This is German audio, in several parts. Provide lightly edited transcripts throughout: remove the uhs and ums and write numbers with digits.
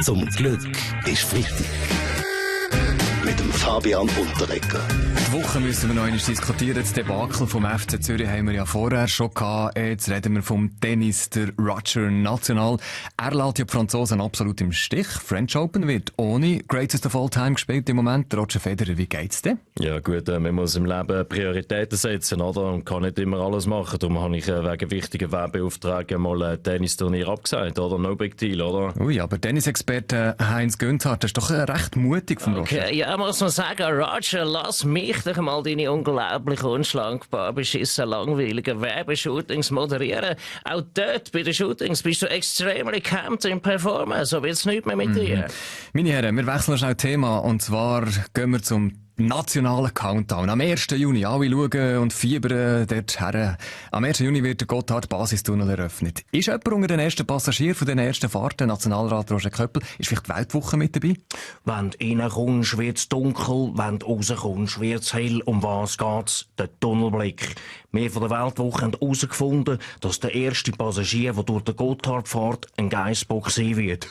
Zum Glück ist Freitag. Mit dem Fabian Unterreger. Die Woche müssen wir noch einmal diskutieren. Das Debakel vom FC Zürich haben wir ja vorher schon gehabt. Jetzt reden wir vom Tennis, der Roger National. Er lässt ja die Franzosen absolut im Stich. French Open wird ohne Greatest of All Time gespielt im Moment. Roger Federer, wie geht's denn? Ja gut, man muss im Leben Prioritäten setzen, oder? Und kann nicht immer alles machen. Darum habe ich wegen wichtigen Werbeaufträgen mal ein Tennisturnier abgesagt, oder? No big deal, oder? Ui, aber Tennisexperte Heinz Günthardt, das ist doch recht mutig vom Roger. Okay, ja, muss man sagen, Roger, lass mich doch mal deine unglaublich unschlankbar beschissen langweiligen Werbeshootings moderieren. Auch dort bei den Shootings bist du extremely camped in Performance, so wird's nichts mehr mit dir. Meine Herren, wir wechseln schnell Thema und zwar gehen wir zum nationalen Countdown. Am 1. Juni, alle schauen und fiebern dort her. Am 1. Juni wird der Gotthard-Basistunnel eröffnet. Ist jemand unter den ersten Passagieren von den ersten Fahrten, Nationalrat Roger Köppel, ist vielleicht die Weltwoche mit dabei? Wenn du reinkommst, wird's dunkel, wenn du rauskommst, wird's hell. Um was geht's? Der Tunnelblick. Wir von der Weltwoche haben herausgefunden, dass der erste Passagier, der durch den Gotthard fährt, ein Geissbock sein wird.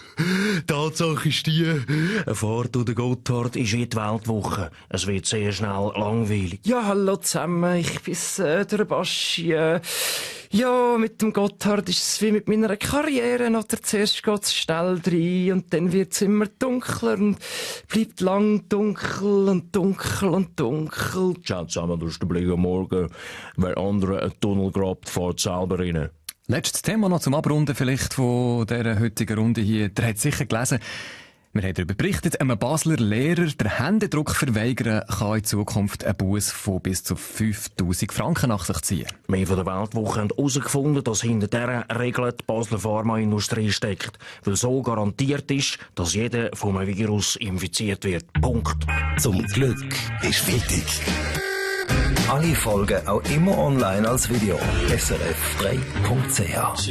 Tatsache ist die, eine Fahrt durch den Gotthard ist wie die Weltwoche. Es wird sehr schnell langweilig. Ja, hallo zusammen, ich bin's, der Baschi. Ja, mit dem Gotthard ist es wie mit meiner Karriere, oder? Zuerst geht's schnell rein und dann wird's immer dunkler und bleibt lang dunkel und dunkel und dunkel. Ciao zusammen, das ist der Blick am Morgen. Wer andere einen Tunnel grabt, fährt selber rein. Letztes Thema noch zum Abrunden vielleicht von dieser heutigen Runde hier. Der hat sicher gelesen, wir haben darüber berichtet, einem Basler Lehrer den Händedruck verweigern kann in Zukunft einen Buß von bis zu 5'000 Franken nach sich ziehen. Wir von der Weltwoche haben herausgefunden, dass hinter dieser Regel die Basler Pharmaindustrie steckt. Weil so garantiert ist, dass jeder vom Virus infiziert wird. Punkt. Zum Glück ist Freitag. Alle Folgen auch immer online als Video. srf3.ch